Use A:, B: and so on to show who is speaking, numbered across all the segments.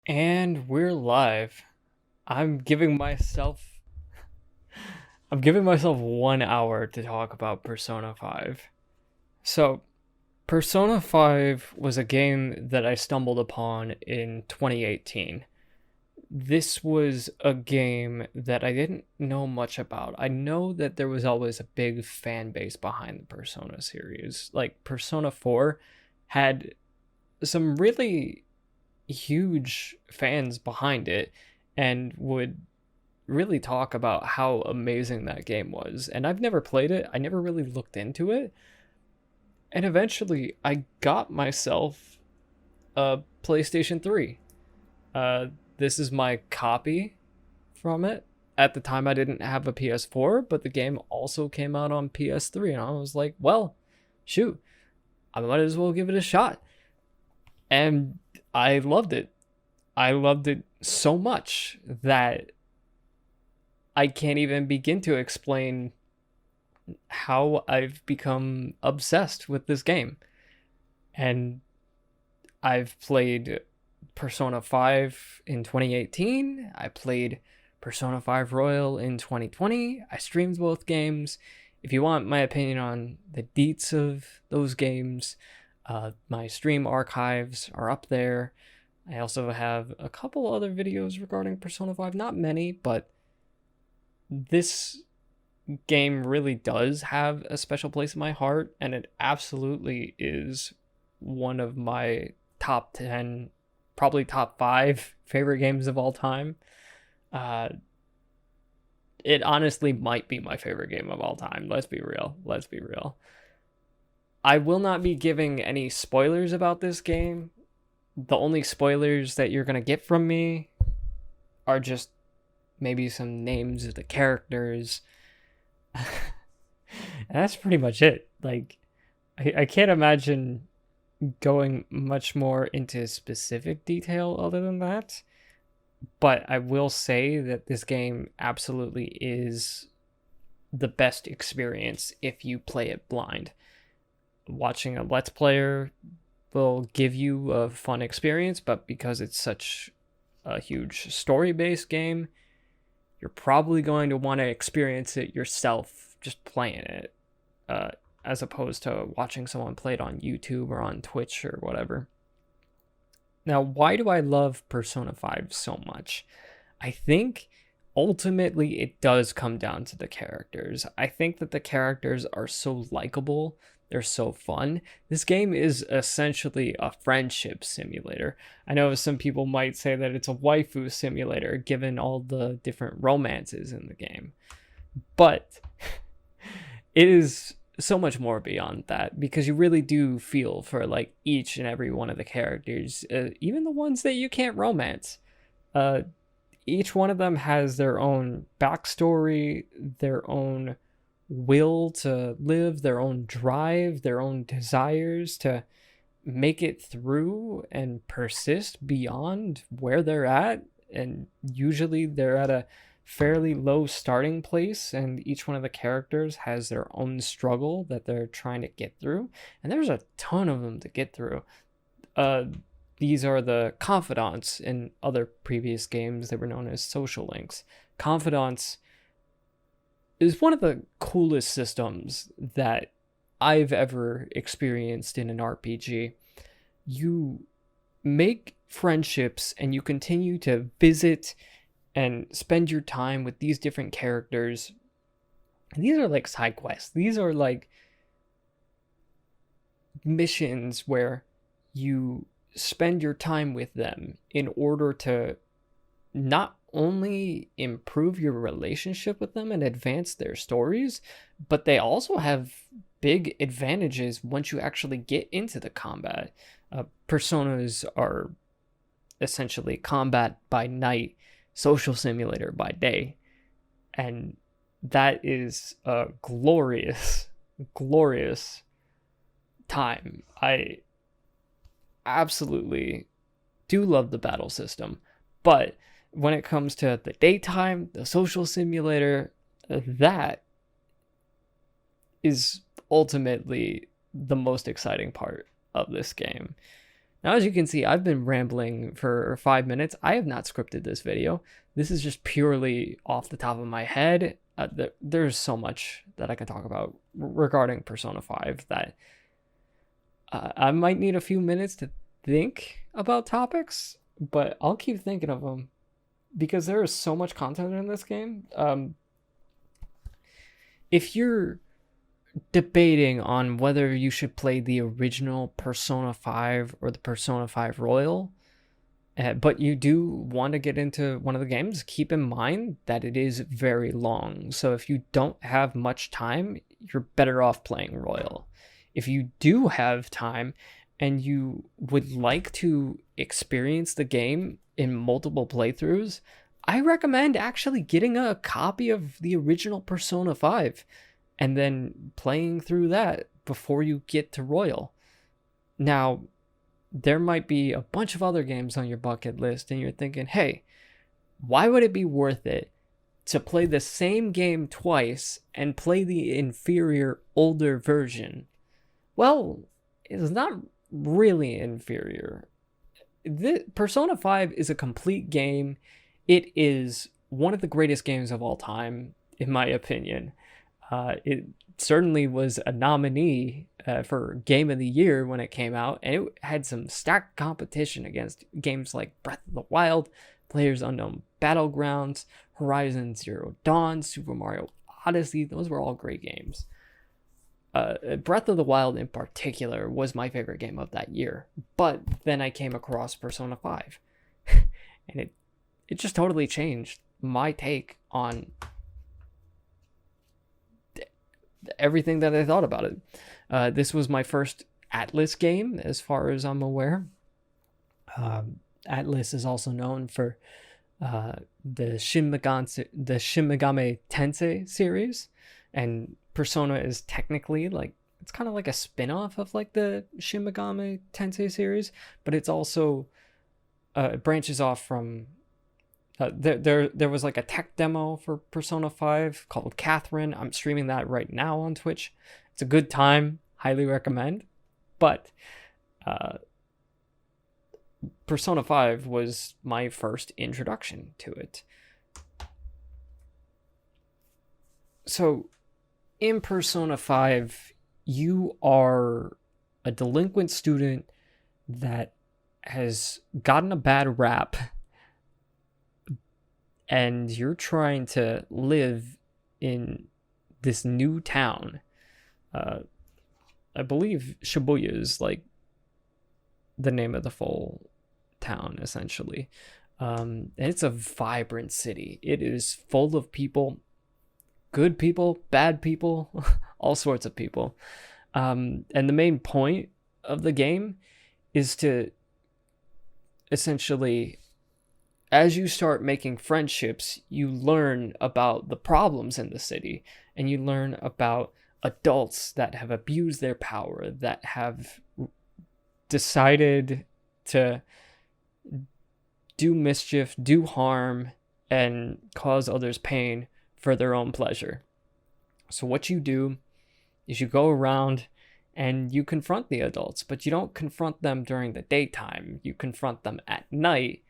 A: And we're live. I'm giving myself I'm giving myself 1 hour to talk about Persona 5. So, Persona 5 was a game that I stumbled upon in 2018. This was a game that I didn't know much about. I know that there was always a big fan base behind the Persona series. Like Persona 4 had some really huge fans behind it and would really talk about how amazing that game was. And I've never played it, I never really looked into it. And eventually, I got myself a PlayStation 3. Uh, this is my copy from it. At the time, I didn't have a PS4, but the game also came out on PS3. And I was like, well, shoot, I might as well give it a shot. And I loved it. I loved it so much that I can't even begin to explain how I've become obsessed with this game. And I've played Persona 5 in 2018. I played Persona 5 Royal in 2020. I streamed both games. If you want my opinion on the deets of those games, my stream archives are up there. I also have a couple other videos regarding Persona 5. Not many, but this game really does have a special place in my heart, and it absolutely is one of my top 10, probably top 5 favorite games of all time. Uh, it honestly might be my favorite game of all time. Let's be real. Let's be real. I will not be giving any spoilers about this game. The only spoilers that you're going to get from me are just maybe some names of the characters. And that's pretty much it. Like, I can't imagine going much more into specific detail other than that. But I will say that this game absolutely is the best experience if you play it blind. Watching a Let's Player will give you a fun experience, but because it's such a huge story based game, you're probably going to want to experience it yourself just playing it, as opposed to watching someone play it on YouTube or on Twitch or whatever. Now, why do I love Persona 5 so much? I think ultimately it does come down to the characters. I think that the characters are so likable, they're so fun. This game is essentially a friendship simulator. I know some people might say that it's a waifu simulator given all the different romances in the game, but it is so much more beyond that because you really do feel for like each and every one of the characters, even the ones that you can't romance. Uh, each one of them has their own backstory, their own will to live, their own drive, their own desires to make it through and persist beyond where they're at. And usually they're at a fairly low starting place, and each one of the characters has their own struggle that they're trying to get through. And there's a ton of them to get through. Uh, these are the Confidants. In other previous games, they were known as social links. Confidants is one of the coolest systems that I've ever experienced in an RPG. You make friendships and you continue to visit and spend your time with these different characters. And these are like side quests. These are like missions where you spend your time with them in order to not only improve your relationship with them and advance their stories, but they also have big advantages once you actually get into the combat. Personas are essentially combat by night, social simulator by day. And that is a glorious, glorious time. I absolutely do love the battle system, but when it comes to the daytime, the social simulator, that is ultimately the most exciting part of this game. Now, as you can see, I've been rambling for 5 minutes. I have not scripted this video. This is just purely off the top of my head. There's so much that I can talk about regarding Persona 5 that I might need a few minutes to think about topics, but I'll keep thinking of them because there is so much content in this game. If you're debating on whether you should play the original Persona 5 or the Persona 5 Royal, but you do want to get into one of the games, keep in mind that it is very long. So if you don't have much time, you're better off playing Royal. If you do have time and you would like to experience the game in multiple playthroughs, I recommend actually getting a copy of the original Persona 5 and then playing through that before you get to Royal. Now, there might be a bunch of other games on your bucket list and you're thinking, hey, why would it be worth it to play the same game twice and play the inferior older version? Well, it's not really inferior. Persona 5 is a complete game. It is one of the greatest games of all time, in my opinion. It certainly was a nominee for Game of the Year when it came out, and it had some stacked competition against games like Breath of the Wild, PlayerUnknown's Battlegrounds, Horizon Zero Dawn, Super Mario Odyssey. Those were all great games. Breath of the Wild in particular was my favorite game of that year, but then I came across Persona 5, and it just totally changed my take on everything that I thought about it. This was my first Atlus game, as far as I'm aware. Atlus is also known for the Shin Megami Tensei series, and Persona is technically like, it's kind of like a spin-off of like the Shin Megami Tensei series, but it's also it branches off from there was like a tech demo for Persona 5 called Catherine. I'm streaming that right now on Twitch. It's a good time, highly recommend. But Persona 5 was my first introduction to it. So in Persona 5, you are a delinquent student that has gotten a bad rap, and you're trying to live in this new town. I believe Shibuya is like the name of the full town, essentially. And it's a vibrant city. It is full of people, good people, bad people, all sorts of people. And the main point of the game is to essentially, as you start making friendships, you learn about the problems in the city, and you learn about adults that have abused their power, that have decided to do mischief, do harm, and cause others pain for their own pleasure. So what you do is you go around and you confront the adults, but you don't confront them during the daytime. You confront them at night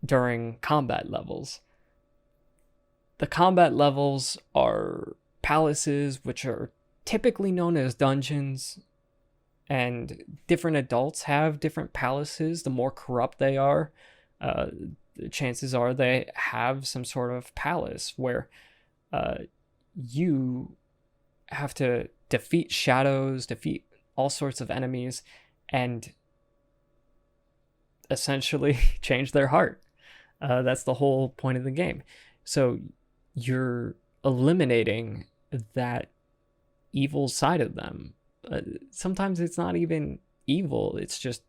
A: during combat levels. The combat levels are palaces, which are typically known as dungeons, and different adults have different palaces. The more corrupt they are, the chances are they have some sort of palace where you have to defeat shadows, defeat all sorts of enemies, and essentially change their heart. That's the whole point of the game. So you're eliminating that evil side of them. Sometimes it's not even evil, it's just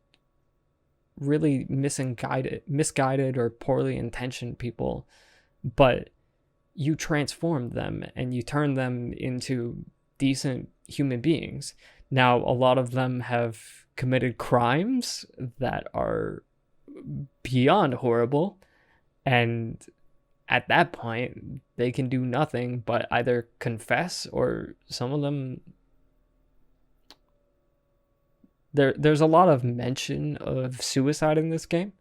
A: really misguided or poorly intentioned people, but you transform them and you turn them into decent human beings. Now, a lot of them have committed crimes that are beyond horrible, and at that point they can do nothing but either confess, or some of them There's a lot of mention of suicide in this game,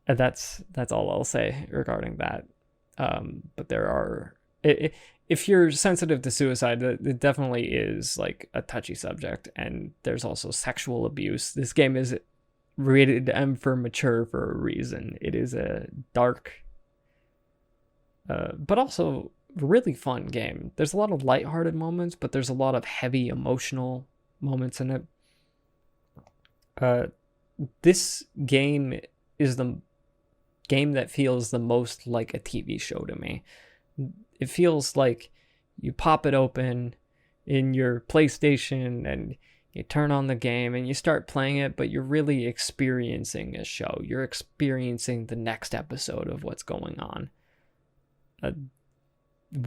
A: and that's all I'll say regarding that. But there are, if you're sensitive to suicide, it definitely is like a touchy subject, and there's also sexual abuse. This game is rated M for mature for a reason. It is a dark, but also really fun game. There's a lot of lighthearted moments, but there's a lot of heavy emotional moments in it. This game is the game that feels the most like a TV show to me. It feels like you pop it open in your PlayStation and you turn on the game and you start playing it, but you're really experiencing a show. You're experiencing the next episode of what's going on.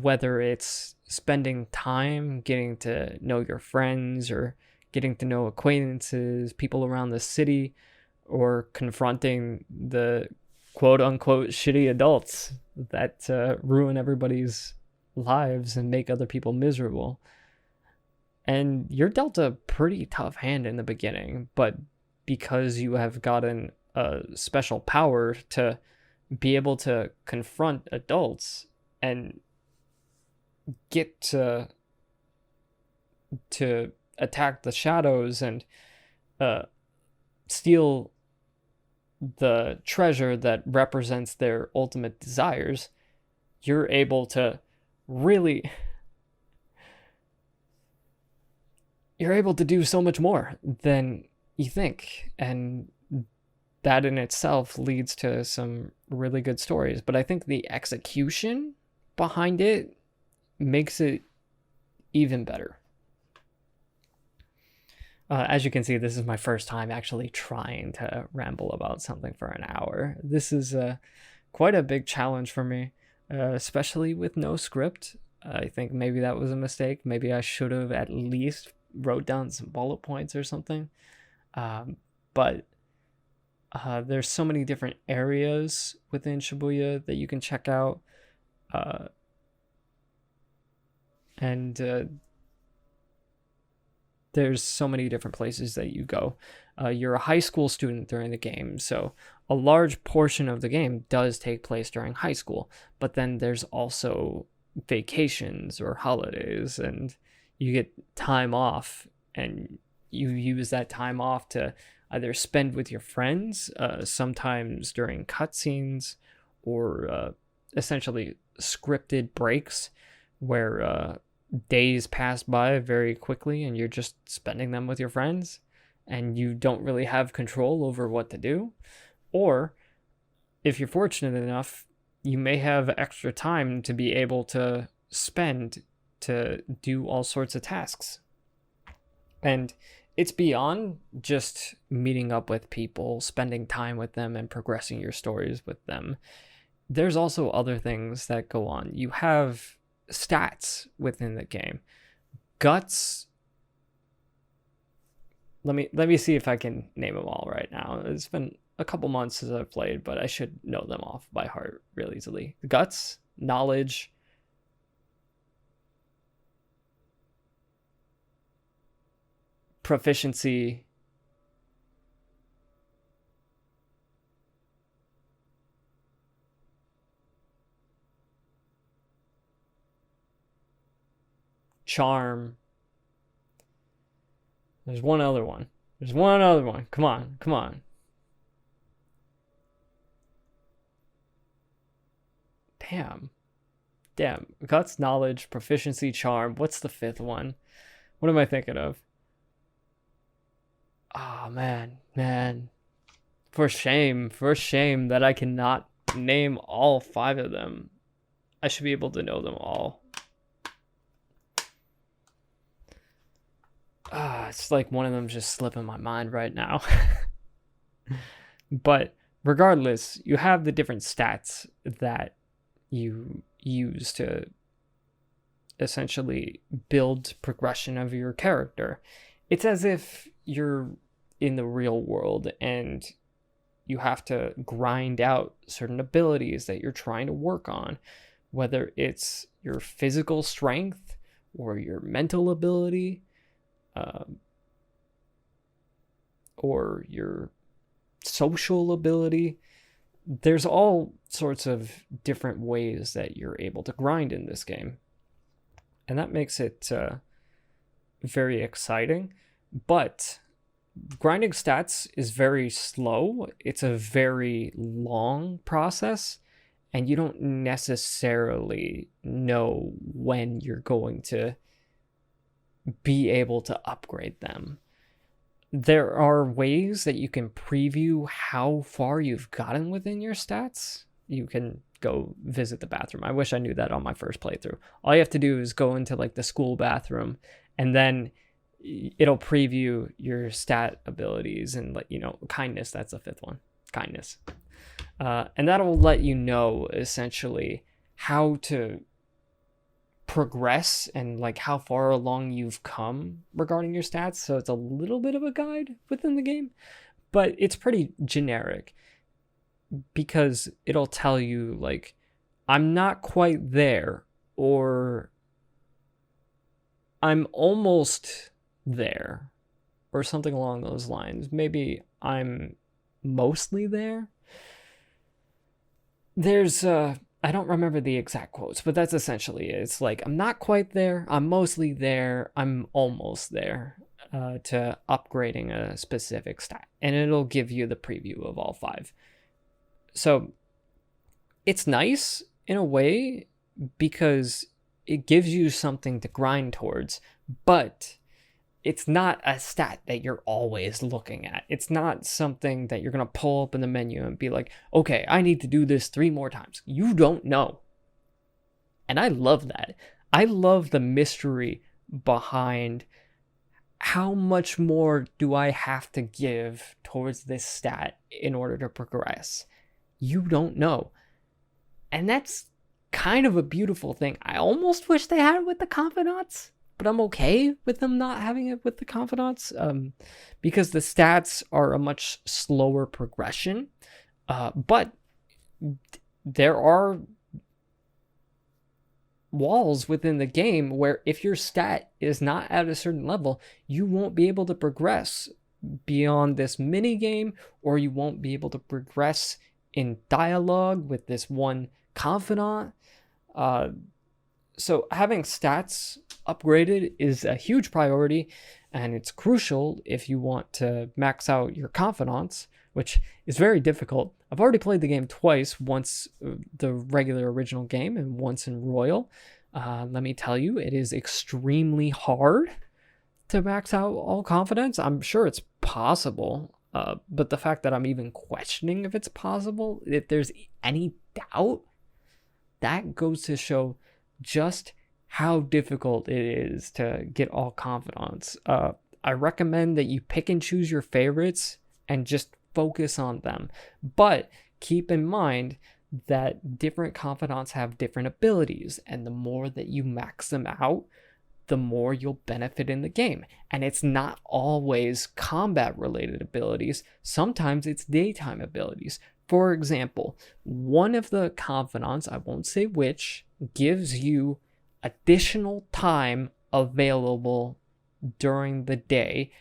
A: Whether it's spending time getting to know your friends or getting to know acquaintances, people around the city, or confronting the quote-unquote shitty adults that ruin everybody's lives and make other people miserable. And you're dealt a pretty tough hand in the beginning, but because you have gotten a special power to be able to confront adults and get to attack the shadows and steal the treasure that represents their ultimate desires, you're able to really, you're able to do so much more than you think, and that in itself leads to some really good stories. But I think the execution behind it makes it even better. As you can see, this is my first time actually trying to ramble about something for an hour. This is quite a big challenge for me, especially with no script. I think maybe that was a mistake. Maybe I should have at least wrote down some bullet points or something. But there's so many different areas within Shibuya that you can check out. And there's so many different places that you go. You're a high school student during the game, so a large portion of the game does take place during high school, but then there's also vacations or holidays, and you get time off, and you use that time off to either spend with your friends, sometimes during cutscenes, or essentially scripted breaks where days pass by very quickly and you're just spending them with your friends and you don't really have control over what to do. Or if you're fortunate enough, you may have extra time to be able to spend to do all sorts of tasks. And it's beyond just meeting up with people, spending time with them, and progressing your stories with them. There's also other things that go on. You have stats within the game. Guts. Let me see if I can name them all right now. It's been a couple months since I've played, but I should know them off by heart real easily. Guts, knowledge, proficiency, charm. There's one other one. Come on. Damn. Guts, knowledge, proficiency, charm. What's the fifth one? What am I thinking of? Oh, man. For shame that I cannot name all 5 of them. I should be able to know them all. It's like one of them just slipping my mind right now. But regardless, you have the different stats that you use to essentially build progression of your character. It's as if you're in the real world and you have to grind out certain abilities that you're trying to work on, whether it's your physical strength or your mental ability. or your social ability. There's all sorts of different ways that you're able to grind in this game. And that makes it very exciting. But grinding stats is very slow. It's a very long process, and you don't necessarily know when you're going to be able to upgrade them. There are ways that you can preview how far you've gotten within your stats. You can go visit the bathroom. I wish I knew that on my first playthrough. All you have to do is go into like the school bathroom, and then it'll preview your stat abilities and let you know. Kindness, that's the fifth one. Kindness. And that'll let you know essentially how to progress and like how far along you've come regarding your stats. So it's a little bit of a guide within the game, but it's pretty generic because it'll tell you like, I'm not quite there, or I'm almost there, or something along those lines. Maybe I'm mostly there. There's I don't remember the exact quotes, but that's essentially it. It's like, I'm not quite there, I'm mostly there, I'm almost there, to upgrading a specific stat. And it'll give you the preview of all 5. So it's nice in a way because it gives you something to grind towards, but it's not a stat that you're always looking at. It's not something that you're going to pull up in the menu and be like, okay, I need to do this 3 more times. You don't know. And I love that. I love the mystery behind how much more do I have to give towards this stat in order to progress. You don't know. And that's kind of a beautiful thing. I almost wish they had it with the Confidants, but I'm okay with them not having it with the Confidants, because the stats are a much slower progression. But there are walls within the game where if your stat is not at a certain level, you won't be able to progress beyond this mini game, or you won't be able to progress in dialogue with this one confidant. So having stats upgraded is a huge priority, and it's crucial if you want to max out your confidants, which is very difficult. I've already played the game twice, once the regular original game and once in Royal. Let me tell you, it is extremely hard to max out all confidence. I'm sure it's possible, but the fact that I'm even questioning if it's possible, if there's any doubt, that goes to show just how difficult it is to get all confidants. I recommend that you pick and choose your favorites and just focus on them. But keep in mind that different confidants have different abilities, and the more that you max them out, the more you'll benefit in the game. And it's not always combat related abilities. Sometimes it's daytime abilities. For example, one of the confidants, I won't say which, gives you additional time available during the day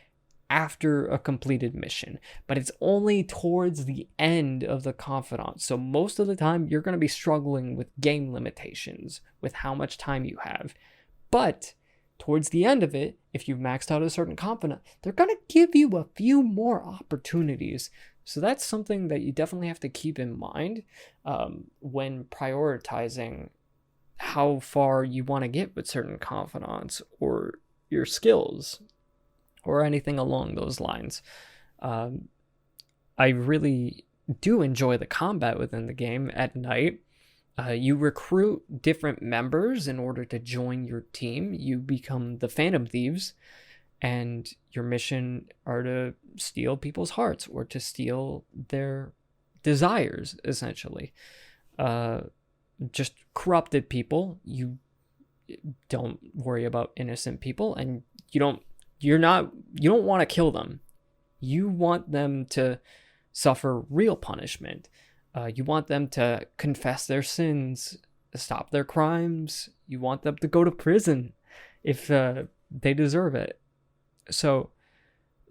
A: after a completed mission, but it's only towards the end of the confidant. So most of the time you're going to be struggling with game limitations with how much time you have. But towards the end of it, if you've maxed out a certain confidant, they're going to give you a few more opportunities. So that's something that you definitely have to keep in mind when prioritizing how far you want to get with certain confidants or your skills or anything along those lines. I really do enjoy the combat within the game at night. You recruit different members in order to join your team. You become the Phantom Thieves, and your mission are to steal people's hearts or to steal their desires, essentially. Just corrupted people. You don't worry about innocent people, and you don't want to kill them. You want them to suffer real punishment. You want them to confess their sins, stop their crimes. You want them to go to prison if they deserve it. So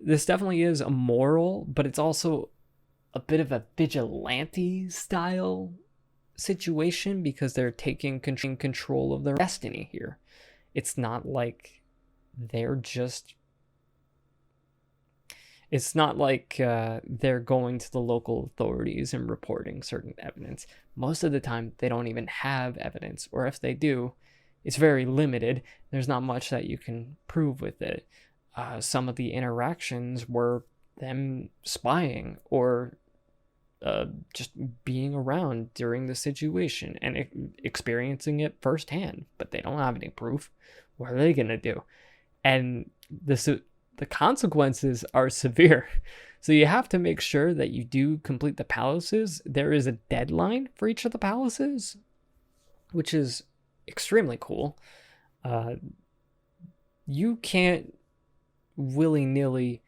A: this definitely is a moral, but it's also a bit of a vigilante style situation because they're taking control of their destiny here. It's not like they're just... It's not like they're going to the local authorities and reporting certain evidence. Most of the time, they don't even have evidence, or if they do, it's very limited. There's not much that you can prove with it. Some of the interactions were them spying or just being around during the situation and experiencing it firsthand, but they don't have any proof. What are they going to do? And the consequences are severe. So you have to make sure that you do complete the palaces. There is a deadline for each of the palaces, which is extremely cool. You can't willy-nilly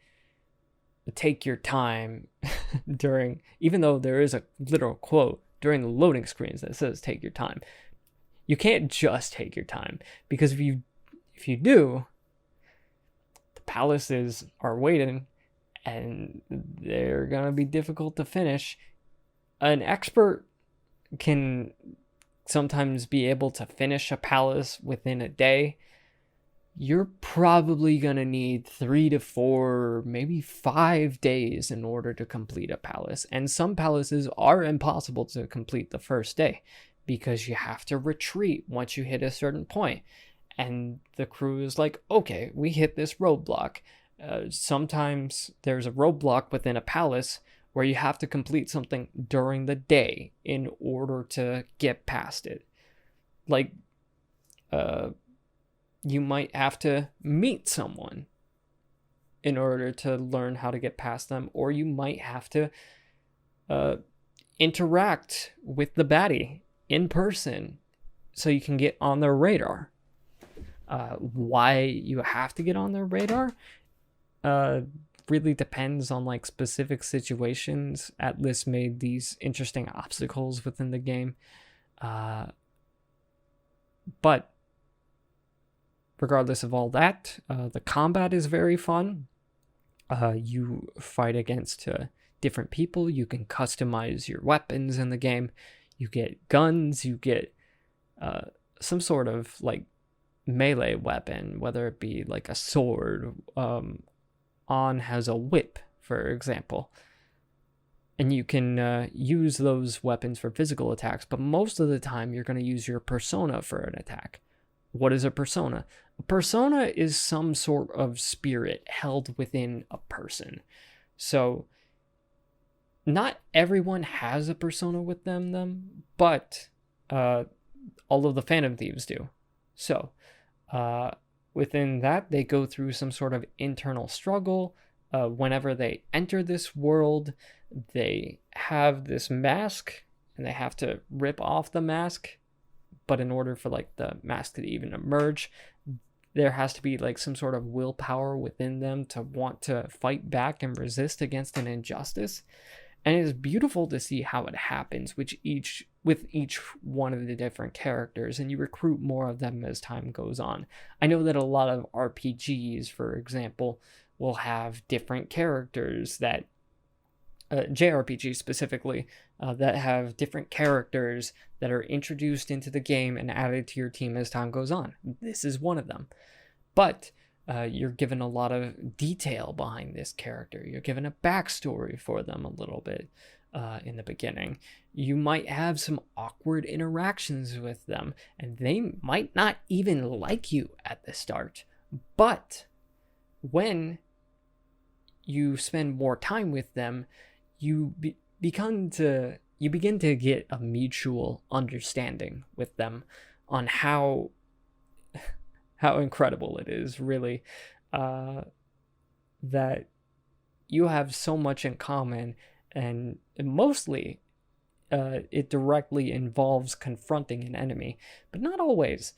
A: take your time during, even though there is a literal quote during the loading screens that says take your time. You can't just take your time, because if you do, the palaces are waiting and they're gonna be difficult to finish. An expert can sometimes be able to finish a palace within a day. You're probably going to need 3 to 4, maybe 5 days in order to complete a palace. And some palaces are impossible to complete the first day because you have to retreat once you hit a certain point. And the crew is like, okay, we hit this roadblock. Sometimes there's a roadblock within a palace where you have to complete something during the day in order to get past it. Like, you might have to meet someone in order to learn how to get past them, or you might have to interact with the baddie in person so you can get on their radar. Why you have to get on their radar really depends on like specific situations. Atlas made these interesting obstacles within the game, but regardless of all that, the combat is very fun. You fight against different people. You can customize your weapons in the game. You get guns. You get some sort of like melee weapon, whether it be like a sword. On has a whip, for example. And you can use those weapons for physical attacks, but most of the time you're going to use your persona for an attack. What is a persona? A persona is some sort of spirit held within a person. So not everyone has a persona with them, but all of the Phantom Thieves do. So within that, they go through some sort of internal struggle. Whenever they enter this world, they have this mask, and they have to rip off the mask. But in order for like the mask to even emerge, there has to be like some sort of willpower within them to want to fight back and resist against an injustice. And it's beautiful to see how it happens with each one of the different characters, and you recruit more of them as time goes on. I know that a lot of RPGs, for example, will have different characters that JRPGs specifically, that have different characters that are introduced into the game and added to your team as time goes on. This is one of them. But you're given a lot of detail behind this character. You're given a backstory for them a little bit in the beginning. You might have some awkward interactions with them, and they might not even like you at the start. But when you spend more time with them, you begin to get a mutual understanding with them on how incredible it is, really, that you have so much in common, and mostly it directly involves confronting an enemy, but not always.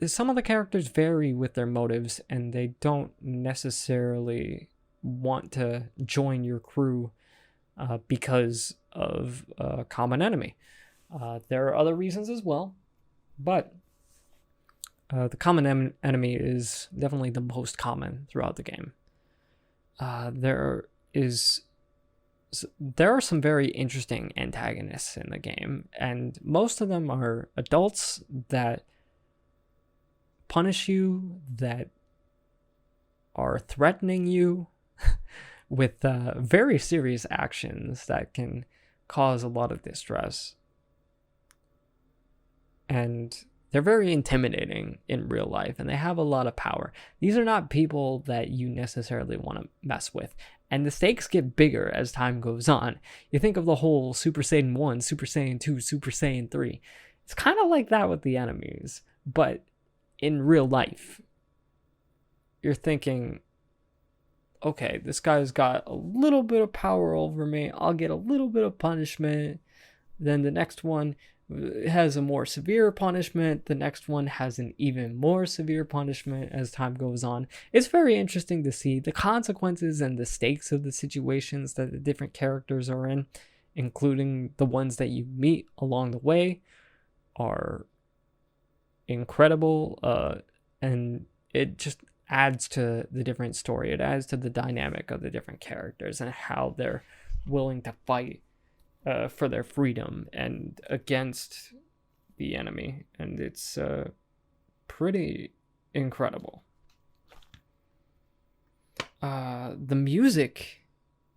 A: Some of the characters vary with their motives, and they don't necessarily want to join your crew because of a common enemy. There are other reasons as well, but The common enemy is definitely the most common throughout the game. There are some very interesting antagonists in the game, and most of them are adults that punish you, that are threatening you with very serious actions that can cause a lot of distress. And they're very intimidating in real life, and they have a lot of power. These are not people that you necessarily want to mess with. And the stakes get bigger as time goes on. You think of the whole Super Saiyan 1, Super Saiyan 2, Super Saiyan 3. It's kind of like that with the enemies, but in real life. You're thinking, okay, this guy's got a little bit of power over me. I'll get a little bit of punishment. Then the next one has a more severe punishment. The next one has an even more severe punishment as time goes on. It's very interesting to see the consequences and the stakes of the situations that the different characters are in, including the ones that you meet along the way, are incredible. And it just adds to the different story. It adds to the dynamic of the different characters and how they're willing to fight for their freedom and against the enemy. And it's pretty incredible. The music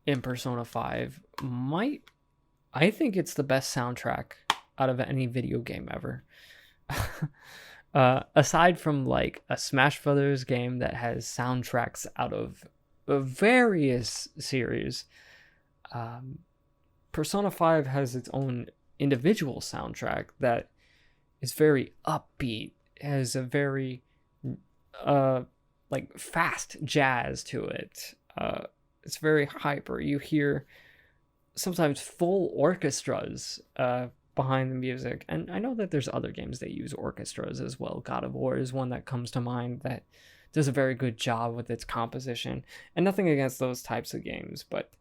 A: in Persona 5 I think it's the best soundtrack out of any video game ever. Aside from like a Smash Brothers game that has soundtracks out of various series, Persona 5 has its own individual soundtrack that is very upbeat, has a very like fast jazz to it. It's very hyper. You hear sometimes full orchestras behind the music, and I know that there's other games that use orchestras as well. God of War is one that comes to mind that does a very good job with its composition, and nothing against those types of games, but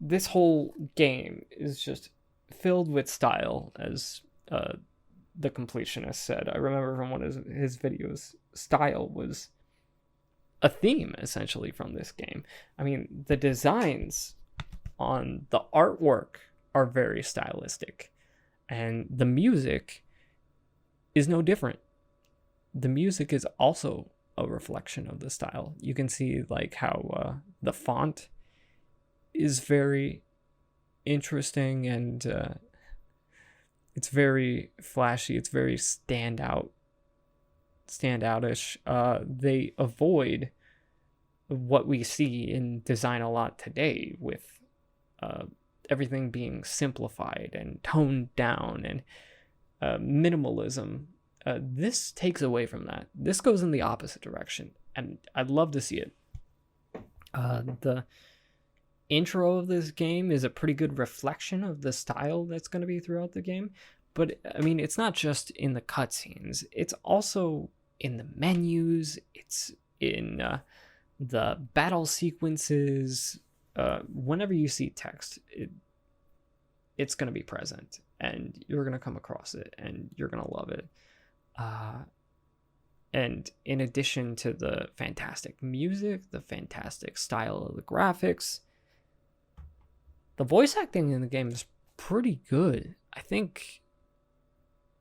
A: this whole game is just filled with style, as the completionist said. I remember from one of his videos, style was a theme essentially from this game. I mean, the designs on the artwork are very stylistic, and the music is no different. The music is also a reflection of the style. You can see like how the font is very interesting, and it's very flashy. It's very standoutish. They avoid what we see in design a lot today, with everything being simplified and toned down and minimalism. This takes away from that. This goes in the opposite direction, and I'd love to see it. The intro of this game is a pretty good reflection of the style that's going to be throughout the game. But I mean, it's not just in the cutscenes, it's also in the menus, it's in the battle sequences. Whenever you see text, it's going to be present, and you're going to come across it, and you're going to love it. And in addition to the fantastic music, the fantastic style of the graphics, the voice acting in the game is pretty good. I think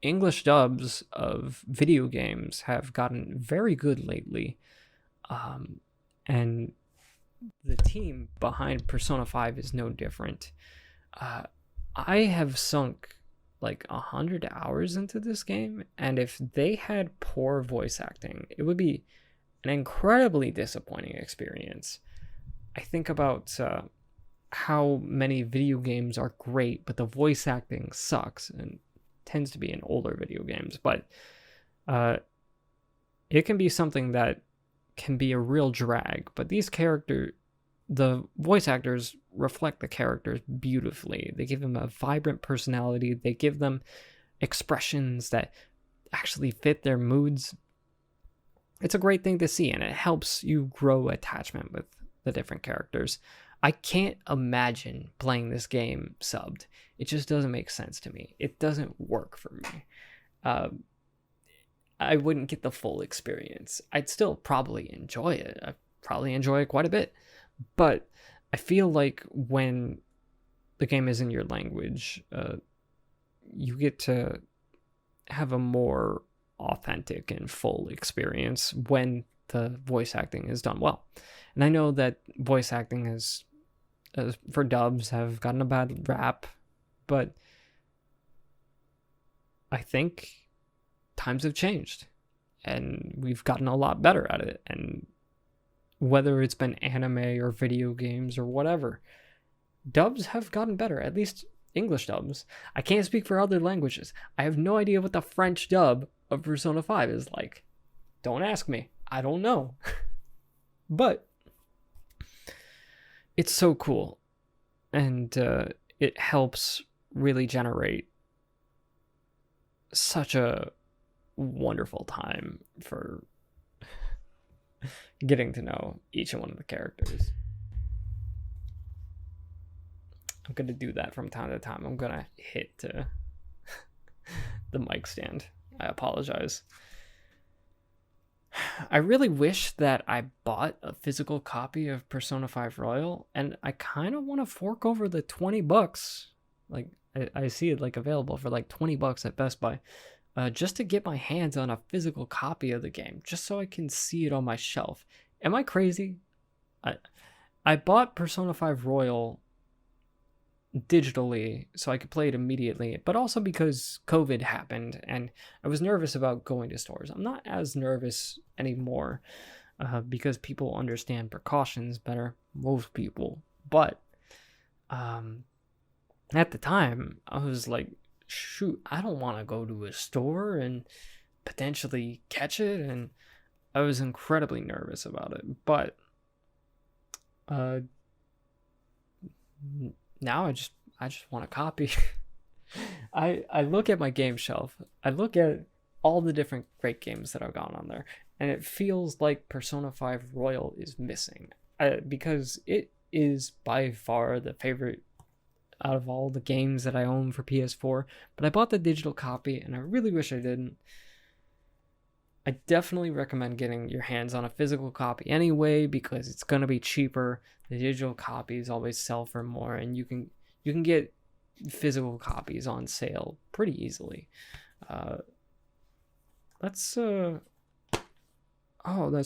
A: English dubs of video games have gotten very good lately. And the team behind Persona 5 is no different. I have sunk like 100 hours into this game, and if they had poor voice acting, it would be an incredibly disappointing experience. I think about how many video games are great, but the voice acting sucks, and tends to be in older video games, but it can be something that can be a real drag. But the voice actors reflect the characters beautifully. They give them a vibrant personality. They give them expressions that actually fit their moods. It's a great thing to see, and it helps you grow attachment with the different characters. I can't imagine playing this game subbed. It just doesn't make sense to me. It doesn't work for me. I wouldn't get the full experience. I'd still probably enjoy it. I probably enjoy it quite a bit. But I feel like when the game is in your language, you get to have a more authentic and full experience when the voice acting is done well. And I know that voice acting is for dubs have gotten a bad rap, but I think times have changed and we've gotten a lot better at it. And whether it's been anime or video games or whatever, dubs have gotten better, at least English dubs. I can't speak for other languages. I have no idea what the French dub of Persona 5 is like. Don't ask me. I don't know. But it's so cool. And it helps really generate such a wonderful time for getting to know each one of the characters. I'm going to do that from time to time. I'm going to hit the mic stand. I apologize. I really wish that I bought a physical copy of Persona 5 Royal, and I kind of want to fork over the $20. Like, I see it like available for like $20 at Best Buy, just to get my hands on a physical copy of the game, just so I can see it on my shelf. Am I crazy? I bought Persona 5 Royal digitally so I could play it immediately, but also because COVID happened and I was nervous about going to stores. I'm not as nervous anymore because people understand precautions better, most people. But at the time, I was like, shoot, I don't want to go to a store and potentially catch it, and I was incredibly nervous about it. But now I just want a copy. I look at my game shelf. I look at all the different great games that I've gone on there, and it feels like Persona 5 Royal is missing because it is by far the favorite out of all the games that I own for PS4. But I bought the digital copy, and I really wish I didn't. I definitely recommend getting your hands on a physical copy anyway, because it's going to be cheaper. The digital copies always sell for more, and you can get physical copies on sale pretty easily. Oh, that's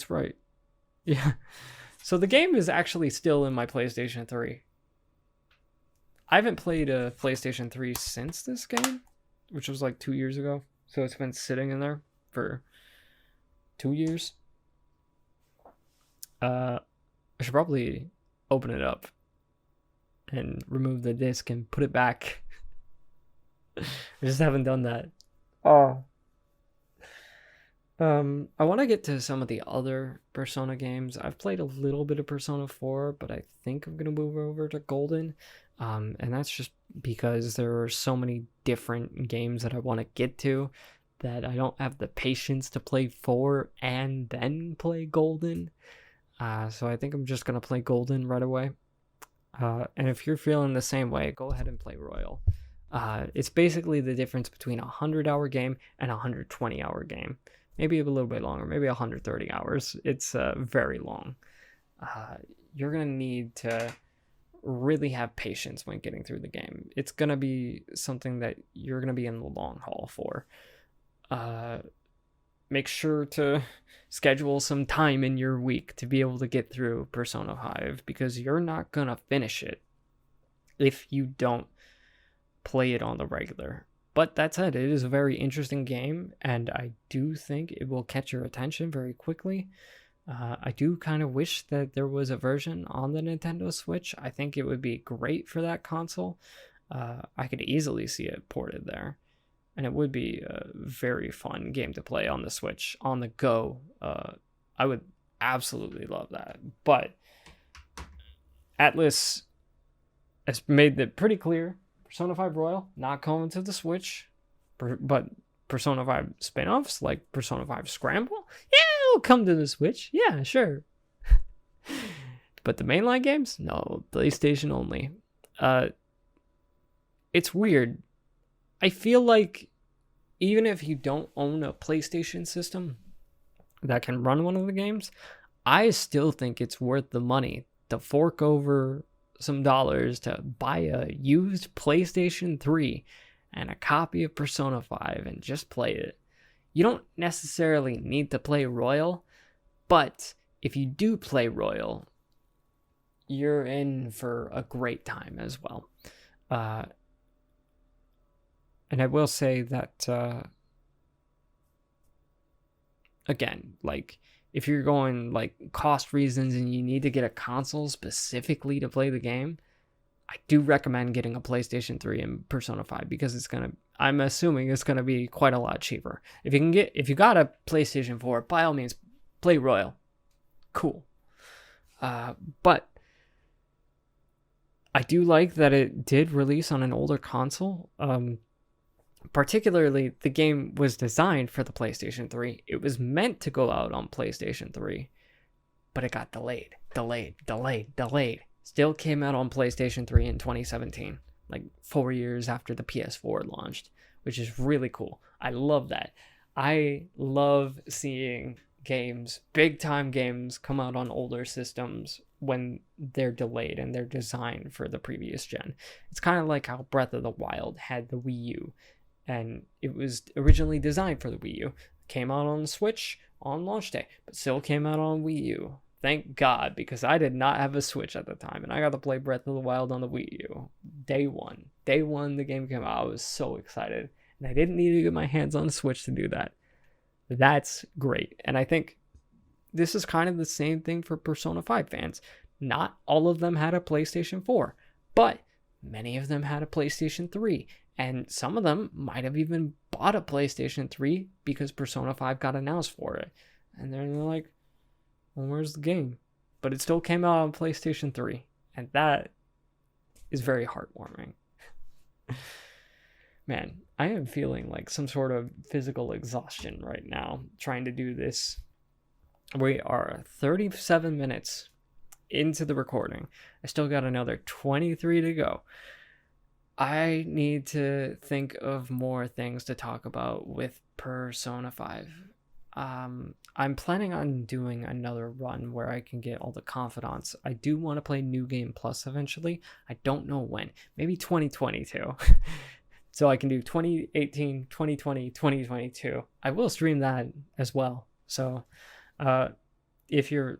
A: right. Yeah. So the game is actually still in my PlayStation 3. I haven't played a PlayStation 3 since this game, which was like 2 years ago. So it's been sitting in there for 2 years. I should probably open it up and remove the disc and put it back. I just haven't done that. I want to get to some of the other Persona games. I've played a little bit of Persona 4, but I think I'm going to move over to Golden. And that's just because there are so many different games that I want to get to that I don't have the patience to play 4 and then play Golden. So I think I'm just going to play Golden right away. And if you're feeling the same way, go ahead and play Royal. It's basically the difference between a 100-hour game and a 120-hour game. Maybe a little bit longer, maybe 130 hours. It's very long. You're going to need to really have patience when getting through the game. It's going to be something that you're going to be in the long haul for. Make sure to schedule some time in your week to be able to get through Persona 5, because you're not going to finish it if you don't play it on the regular. But that said, it is a very interesting game, and I do think it will catch your attention very quickly. I do kind of wish that there was a version on the Nintendo Switch. I think it would be great for that console. I could easily see it ported there. And it would be a very fun game to play on the Switch, on the go. I would absolutely love that. But Atlas has made it pretty clear. Persona 5 Royal, not coming to the Switch. But Persona 5 spin-offs, like Persona 5 Scramble, yeah, it'll come to the Switch. Yeah, sure. But the mainline games? No, PlayStation only. It's weird. I feel like even if you don't own a PlayStation system that can run one of the games, I still think it's worth the money to fork over some dollars to buy a used PlayStation 3 and a copy of Persona 5 and just play it. You don't necessarily need to play Royal, but if you do play Royal, you're in for a great time as well. And I will say that, again, like, if you're going, like, cost reasons and you need to get a console specifically to play the game, I do recommend getting a PlayStation 3 and Persona 5 because I'm assuming it's gonna be quite a lot cheaper. If you got a PlayStation 4, by all means, play Royal. Cool. But I do like that it did release on an older console. Particularly, the game was designed for the PlayStation 3. It was meant to go out on PlayStation 3, but it got delayed. Still came out on PlayStation 3 in 2017, like 4 years after the PS4 launched, which is really cool. I love that. I love seeing games, big time games, come out on older systems when they're delayed and they're designed for the previous gen. It's kind of like how Breath of the Wild had the Wii U, and it was originally designed for the Wii U. Came out on the Switch on launch day, but still came out on Wii U. Thank God, because I did not have a Switch at the time, and I got to play Breath of the Wild on the Wii U. Day one the game came out, I was so excited, and I didn't need to get my hands on a Switch to do that. That's great, and I think this is kind of the same thing for Persona 5 fans. Not all of them had a PlayStation 4, but many of them had a PlayStation 3, and some of them might have even bought a PlayStation 3 because Persona 5 got announced for it. And they're like, well, where's the game? But it still came out on PlayStation 3, and that is very heartwarming. Man, I am feeling like some sort of physical exhaustion right now trying to do this. We are 37 minutes into the recording. I still got another 23 to go. I need to think of more things to talk about with Persona 5. I'm planning on doing another run where I can get all the Confidants. I do want to play New Game Plus eventually. I don't know when. Maybe 2022. So I can do 2018, 2020, 2022. I will stream that as well. So if you're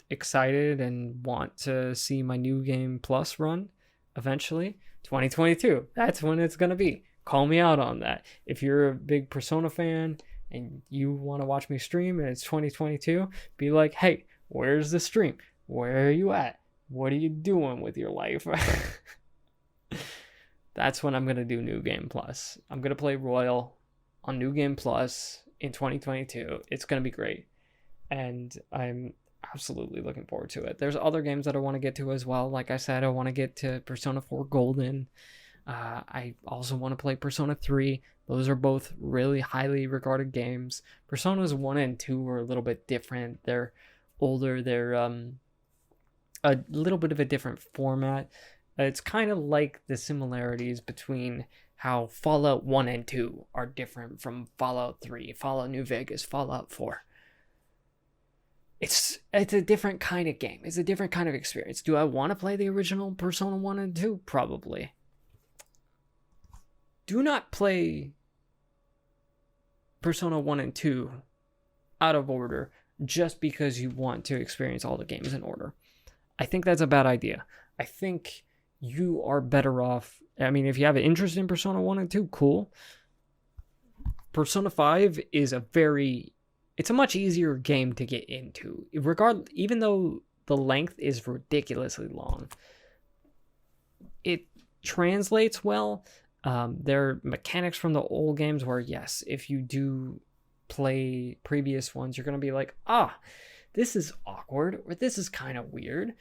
A: excited and want to see my New Game Plus run eventually, 2022, that's when it's going to be. Call me out on that. If you're a big Persona fan and you want to watch me stream and it's 2022, be like, hey, where's the stream? Where are you at? What are you doing with your life? That's when I'm going to do New Game Plus. I'm going to play Royal on New Game Plus in 2022. It's going to be great. And I'm absolutely looking forward to it. There's other games that I want to get to as well. Like I said, I want to get to Persona 4 Golden. I also want to play Persona 3. Those are both really highly regarded games. Personas 1 and 2 are a little bit different. They're older. They're a little bit of a different format. It's kind of like the similarities between how Fallout 1 and 2 are different from Fallout 3, Fallout New Vegas, Fallout 4. It's a different kind of game. It's a different kind of experience. Do I want to play the original Persona 1 and 2? Probably. Do not play Persona 1 and 2 out of order just because you want to experience all the games in order. I think that's a bad idea. I think you are better off. I mean, if you have an interest in Persona 1 and 2, cool. Persona 5 is it's a much easier game to get into. Even though the length is ridiculously long, it translates well. There are mechanics from the old games where, yes, if you do play previous ones, you're going to be like, this is awkward, or this is kind of weird,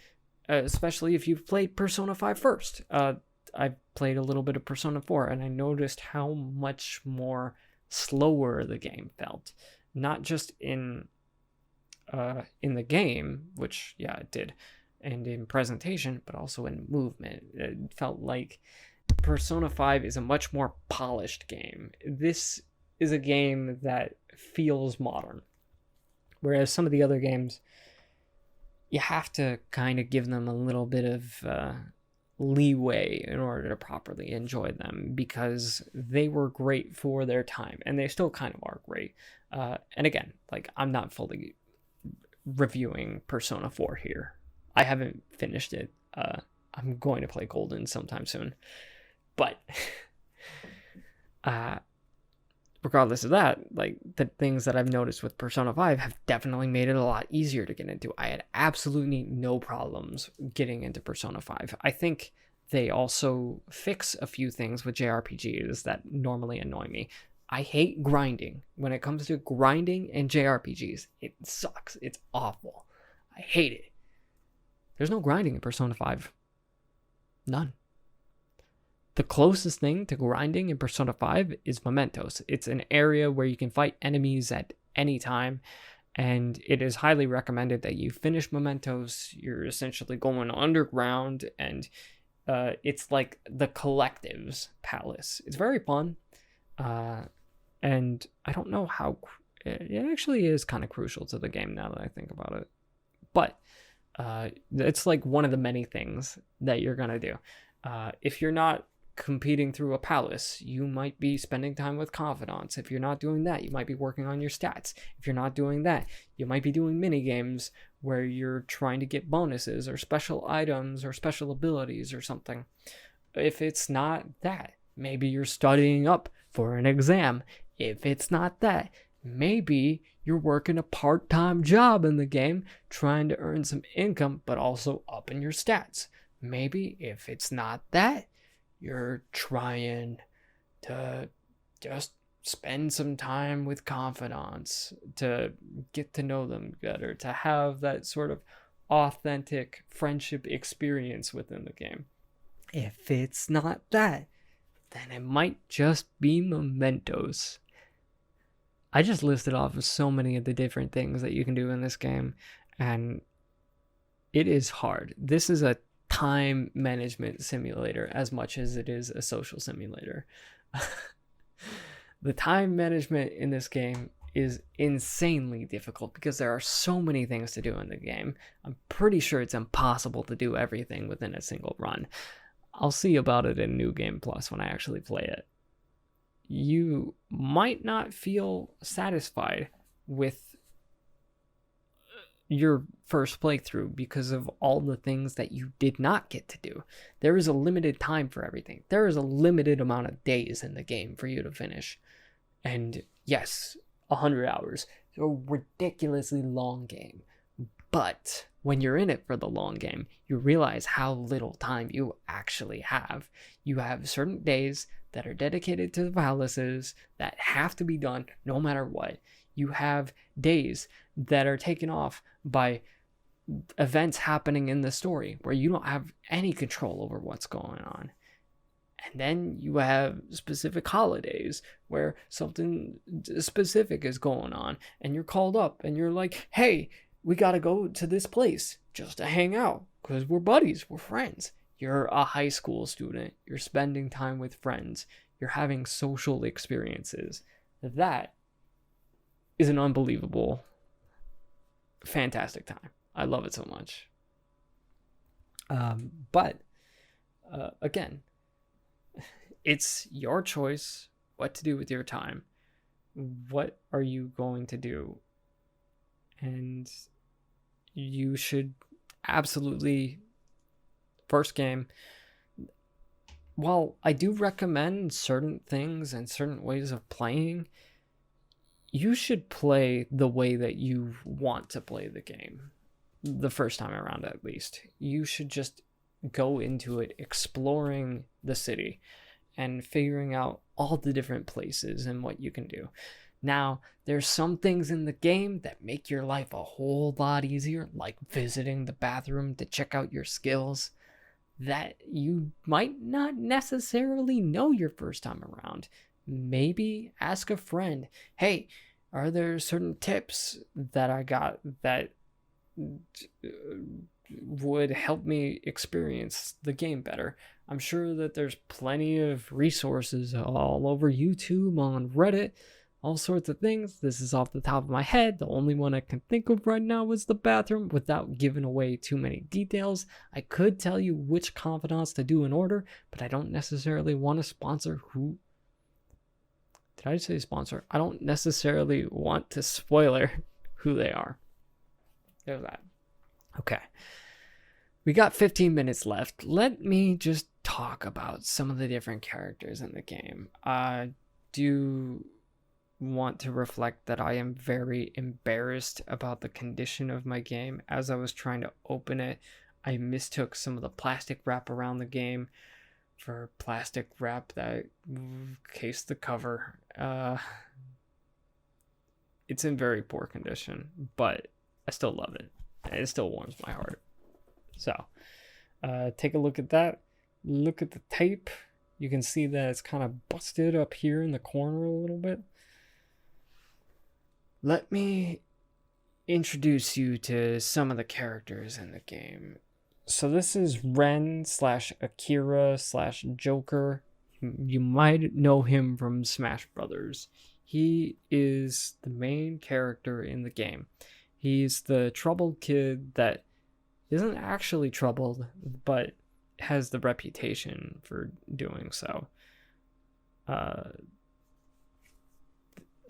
A: especially if you've played Persona 5 first. I played a little bit of Persona 4, and I noticed how much more slower the game felt. Not just in the game, which, yeah, it did, and in presentation, but also in movement. It felt like Persona 5 is a much more polished game. This is a game that feels modern. Whereas some of the other games, you have to kind of give them a little bit of leeway in order to properly enjoy them, because they were great for their time, and they still kind of are great. And again, like, I'm not fully reviewing Persona 4 here. I haven't finished it. I'm going to play Golden sometime soon. But regardless of that, like, the things that I've noticed with Persona 5 have definitely made it a lot easier to get into. I had absolutely no problems getting into Persona 5. I think they also fix a few things with JRPGs that normally annoy me. I hate grinding. When it comes to grinding in JRPGs, it sucks. It's awful. I hate it. There's no grinding in Persona 5. None. The closest thing to grinding in Persona 5 is Mementos. It's an area where you can fight enemies at any time, and it is highly recommended that you finish Mementos. You're essentially going underground, and it's like the Collective's palace. It's very fun, and I don't know how... It actually is kind of crucial to the game now that I think about it. But it's like one of the many things that you're going to do. If you're not competing through a palace, you might be spending time with confidants. If you're not doing that, you might be working on your stats. If you're not doing that, you might be doing mini games where you're trying to get bonuses or special items or special abilities or something. If it's not that, maybe you're studying up for an exam. If it's not that, maybe you're working a part-time job in the game trying to earn some income but also upping your stats. Maybe if it's not that, you're trying to just spend some time with confidants, to get to know them better, to have that sort of authentic friendship experience within the game. If it's not that, then it might just be Mementos. I just listed off so many of the different things that you can do in this game, and it is hard. This is a time management simulator as much as it is a social simulator. The time management in this game is insanely difficult because there are so many things to do in the game. I'm pretty sure it's impossible to do everything within a single run. I'll see about it in New Game Plus when I actually play it. You might not feel satisfied with your first playthrough because of all the things that you did not get to do. There is a limited time for everything. There is a limited amount of days in the game for you to finish. And yes, 100 hours. It's a ridiculously long game. But when you're in it for the long game, you realize how little time you actually have. You have certain days that are dedicated to the palaces that have to be done no matter what. You have days that are taken off by events happening in the story where you don't have any control over what's going on. And then you have specific holidays where something specific is going on and you're called up and you're like, hey, we got to go to this place just to hang out because we're buddies, we're friends. You're a high school student. You're spending time with friends. You're having social experiences. That is an unbelievable, fantastic time. I love it so much. But again, it's your choice what to do with your time. What are you going to do? And you should absolutely, first game, while I do recommend certain things and certain ways of playing, you should play the way that you want to play the game. The first time around, at least. You should just go into it exploring the city and figuring out all the different places and what you can do. Now, there's some things in the game that make your life a whole lot easier, like visiting the bathroom to check out your skills, that you might not necessarily know your first time around. Maybe ask a friend, hey, are there certain tips that I got that would help me experience the game better? I'm sure that there's plenty of resources all over YouTube, on Reddit, all sorts of things. This is off the top of my head. The only one I can think of right now is the bathroom, without giving away too many details. I could tell you which confidants to do in order, but I don't necessarily want to sponsor who. Did I say sponsor? I don't necessarily want to spoiler who they are. There's that. Okay. We got 15 minutes left. Let me just talk about some of the different characters in the game. I do want to reflect that I am very embarrassed about the condition of my game. As I was trying to open it, I mistook some of the plastic wrap around the game for plastic wrap that cased the cover. It's in very poor condition, but I still love it. It still warms my heart. So, take a look at that. Look at the tape. You can see that it's kind of busted up here in the corner a little bit. Let me introduce you to some of the characters in the game. So this is Ren / Akira / Joker. You might know him from Smash Brothers. He is the main character in the game. He's the troubled kid that isn't actually troubled, but has the reputation for doing so.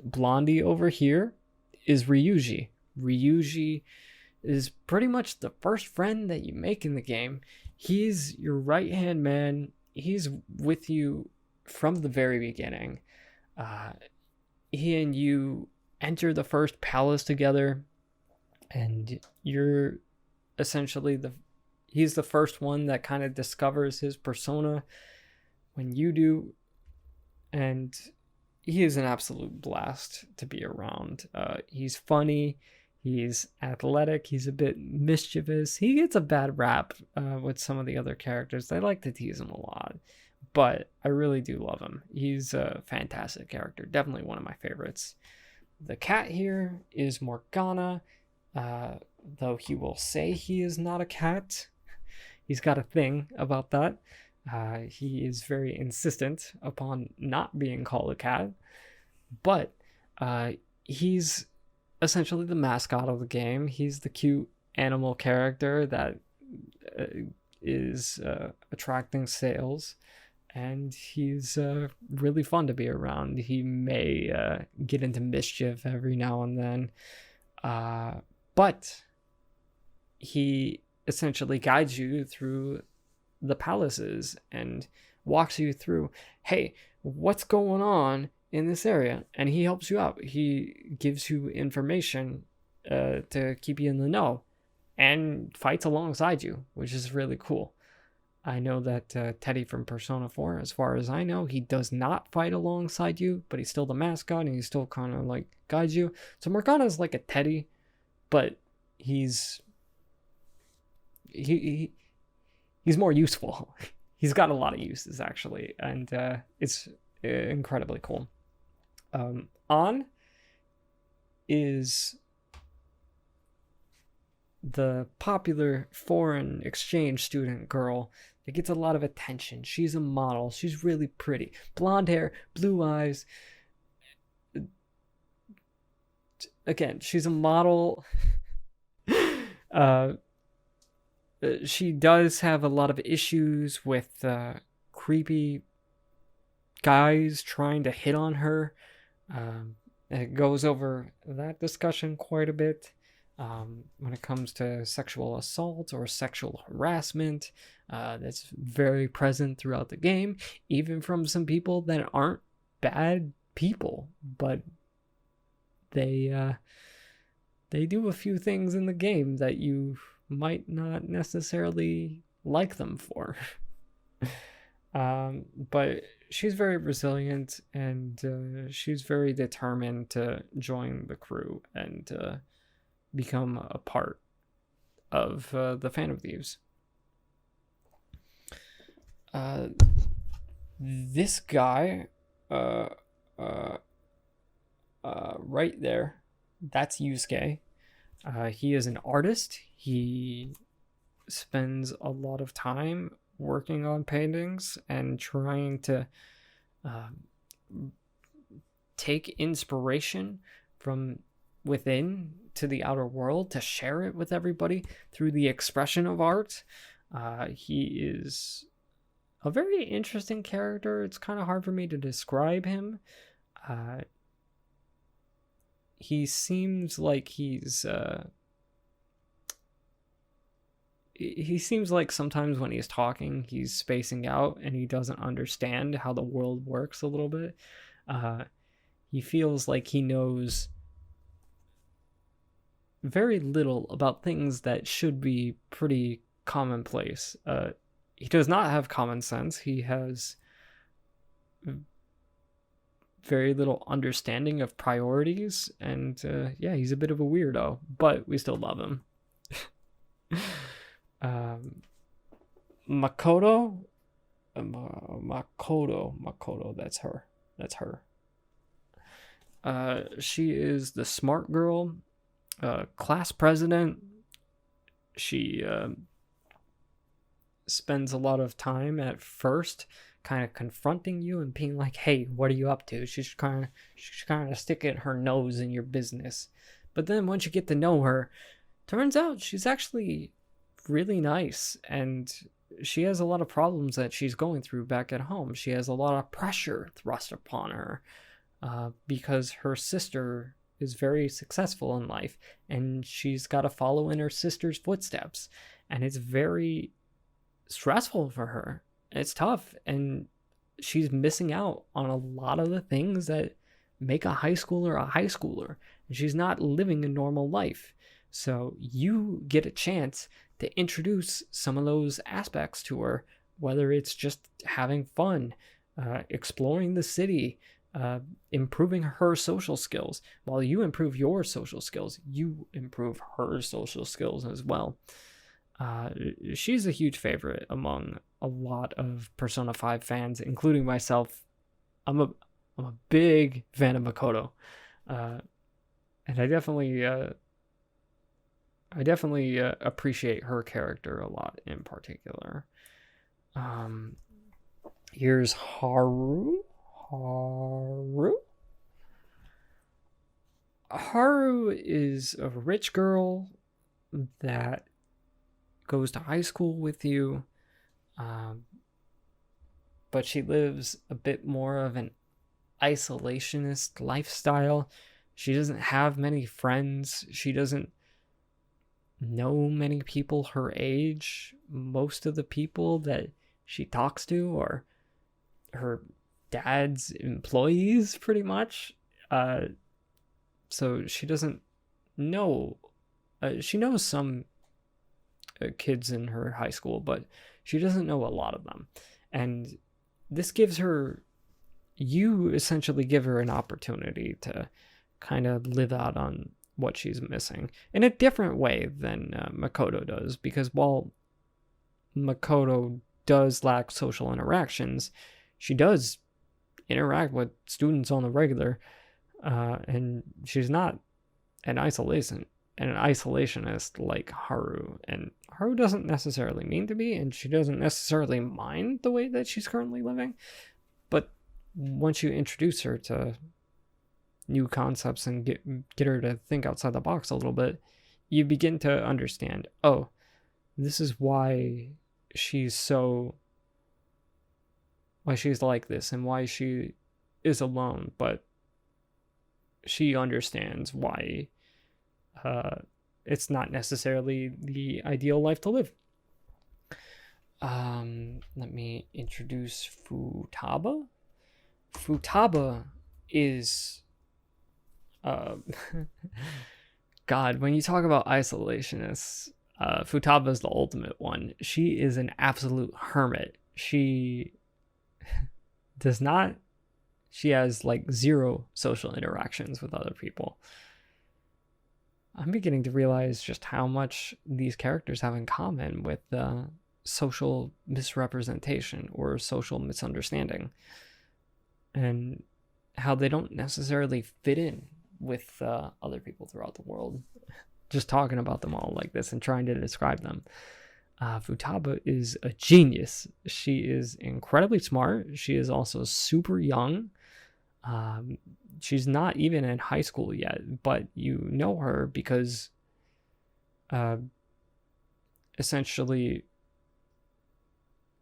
A: Blondie over here is Ryuji. Ryuji is pretty much the first friend that you make in the game. He's your right-hand man. He's with you from the very beginning. He and you enter the first palace together, and you're essentially he's the first one that kind of discovers his persona when you do, and he is an absolute blast to be around. He's funny, he's athletic, he's a bit mischievous. He gets a bad rap with some of the other characters. They like to tease him a lot, but I really do love him. He's a fantastic character, definitely one of my favorites. The cat here is Morgana, though he will say he is not a cat. He's got a thing about that. He is very insistent upon not being called a cat, but he's essentially the mascot of the game. He's the cute animal character that is attracting sales, and he's really fun to be around. He may get into mischief every now and then, but he essentially guides you through the palaces and walks you through, hey, what's going on in this area? And he helps you out. He gives you information to keep you in the know and fights alongside you, which is really cool. I know that Teddy from Persona 4, as far as I know, he does not fight alongside you, but he's still the mascot and he still kind of like guides you. So Morgana is like a Teddy, but he's more useful. He's got a lot of uses, actually, and it's incredibly cool. An is the popular foreign exchange student girl that gets a lot of attention. She's a model. She's really pretty. Blonde hair, blue eyes. Again, she's a model. She does have a lot of issues with creepy guys trying to hit on her. It goes over that discussion quite a bit. When it comes to sexual assault or sexual harassment, that's very present throughout the game, even from some people that aren't bad people, but they do a few things in the game that you might not necessarily like them for. But she's very resilient, and she's very determined to join the crew and become a part of the Phantom Thieves. This guy right there, that's Yusuke. He is an artist. He spends a lot of time working on paintings and trying to take inspiration from within to the outer world to share it with everybody through the expression of art. He is a very interesting character. It's kind of hard for me to describe him. He seems like he seems like sometimes when he's talking, he's spacing out and he doesn't understand how the world works a little bit. He feels like he knows very little about things that should be pretty commonplace. He does not have common sense. He has very little understanding of priorities, and yeah, he's a bit of a weirdo, but we still love him. Makoto, that's her. She is the smart girl, class president. She spends a lot of time at first kind of confronting you and being like, hey, what are you up to? She's kind of sticking her nose in your business. But then once you get to know her, turns out she's actually really nice, and she has a lot of problems that she's going through back at home. She has a lot of pressure thrust upon her because her sister is very successful in life, and she's got to follow in her sister's footsteps, and it's very stressful for her. It's tough, and she's missing out on a lot of the things that make a high schooler, and she's not living a normal life. So you get a chance to introduce some of those aspects to her, whether it's just having fun, exploring the city, improving her social skills. While you improve your social skills, you improve her social skills as well. She's a huge favorite among a lot of Persona 5 fans, including myself. I'm a big fan of Makoto, and I definitely appreciate her character a lot in particular. Here's Haru. Haru is a rich girl that goes to high school with you, but she lives a bit more of an isolationist lifestyle. She doesn't have many friends. She doesn't know many people her age. Most of the people that she talks to are her dad's employees, pretty much. So she doesn't know. She knows some kids in her high school, but she doesn't know a lot of them. And this gives her, you essentially give her an opportunity to kind of live out on what she's missing in a different way than Makoto does, because while Makoto does lack social interactions, she does interact with students on the regular, and she's not an isolationist like Haru, and Haru doesn't necessarily mean to be, and she doesn't necessarily mind the way that she's currently living. But once you introduce her to new concepts and get her to think outside the box a little bit, you begin to understand, oh, this is why she's like this and why she is alone, but she understands why it's not necessarily the ideal life to live. Let me introduce Futaba. Futaba is God, when you talk about isolationists, Futaba is the ultimate one. She is an absolute hermit. She has like zero social interactions with other people. I'm beginning to realize just how much these characters have in common with social misrepresentation or social misunderstanding, and how they don't necessarily fit in with other people throughout the world. Just talking about them all like this and trying to describe them. Futaba is a genius. She is incredibly smart. She is also super young. She's not even in high school yet, but you know her because essentially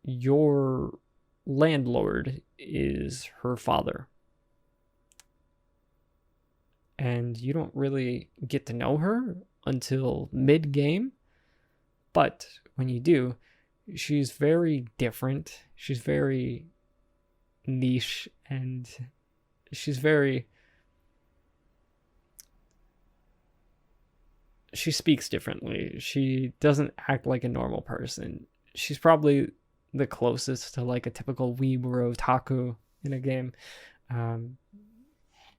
A: your landlord is her father. And you don't really get to know her until mid-game, but when you do, she's very different. She's very niche, and she speaks differently. She doesn't act like a normal person. She's probably the closest to like a typical weeb or otaku in a game.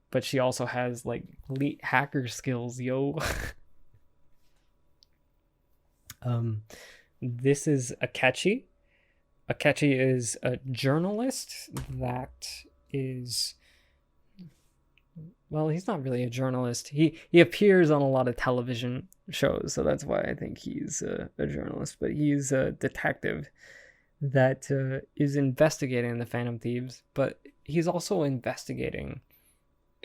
A: But she also has like elite hacker skills, yo. This is Akatchi. Akatchi is a journalist that is, well, he's not really a journalist. He appears on a lot of television shows, so that's why I think he's a journalist. But he's a detective that is investigating the Phantom Thieves, but he's also investigating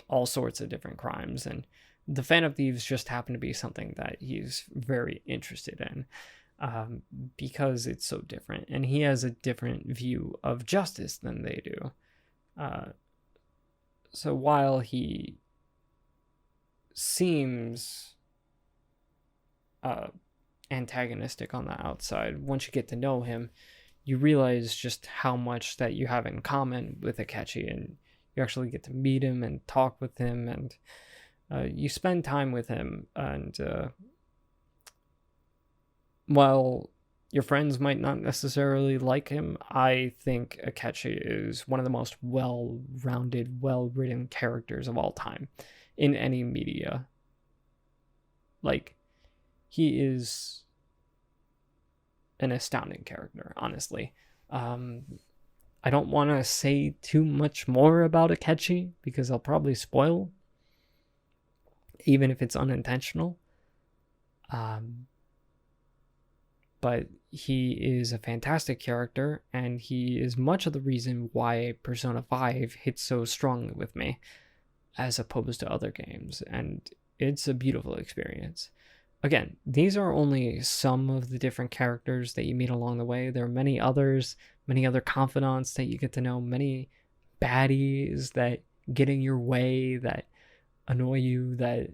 A: all sorts of different crimes, and the Phantom Thieves just happen to be something that he's very interested in because it's so different, and he has a different view of justice than they do. So while he seems antagonistic on the outside, once you get to know him, you realize just how much that you have in common with Akatchi, and you actually get to meet him and talk with him, and you spend time with him. And while your friends might not necessarily like him, I think Akatchi is one of the most well-rounded, well-written characters of all time in any media. Like, he is an astounding character, honestly. I don't want to say too much more about Akatchi because I'll probably spoil, even if it's unintentional. But he is a fantastic character, and he is much of the reason why Persona 5 hits so strongly with me as opposed to other games, and it's a beautiful experience. Again, these are only some of the different characters that you meet along the way. There are many others, many other confidants that you get to know, many baddies that get in your way, that annoy you, that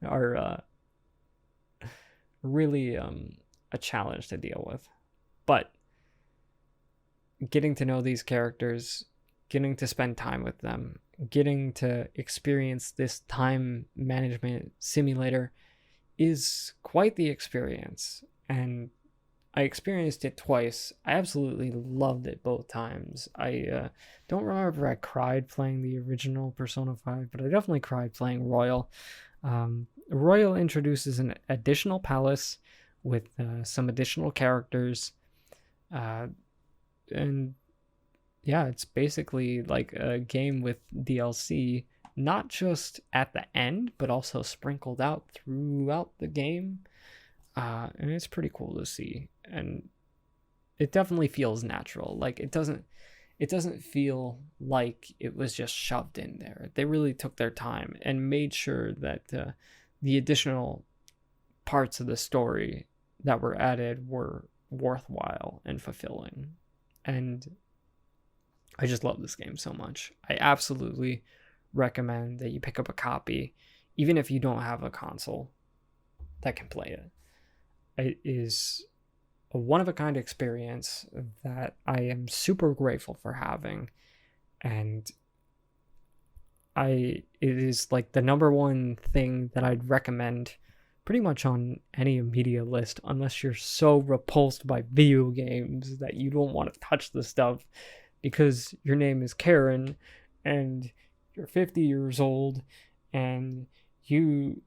A: are really a challenge to deal with. But getting to know these characters, getting to spend time with them, getting to experience this time management simulator is quite the experience. And I experienced it twice. I absolutely loved it both times. I don't remember if I cried playing the original Persona 5, but I definitely cried playing Royal. Royal introduces an additional palace with some additional characters. And yeah, it's basically like a game with DLC, not just at the end, but also sprinkled out throughout the game. And it's pretty cool to see. And it definitely feels natural. Like, it doesn't feel like it was just shoved in there. They really took their time and made sure that the additional parts of the story that were added were worthwhile and fulfilling. And I just love this game so much. I absolutely recommend that you pick up a copy, even if you don't have a console that can play it. It is a one-of-a-kind experience that I am super grateful for having, and it is like the number one thing that I'd recommend pretty much on any media list, unless you're so repulsed by video games that you don't want to touch the stuff because your name is Karen and you're 50 years old and you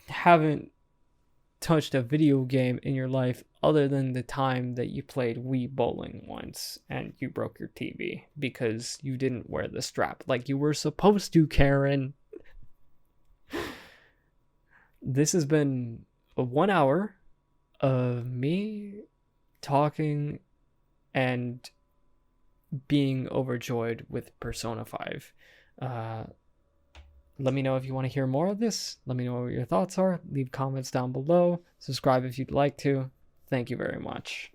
A: haven't touched a video game in your life other than the time that you played Wii bowling once and you broke your TV because you didn't wear the strap like you were supposed to, Karen. This has been 1 hour Me talking and being overjoyed with Persona 5. Uh, Let me know if you want to hear more of this. Let me know what your thoughts are. Leave comments down below. Subscribe if you'd like to. Thank you very much.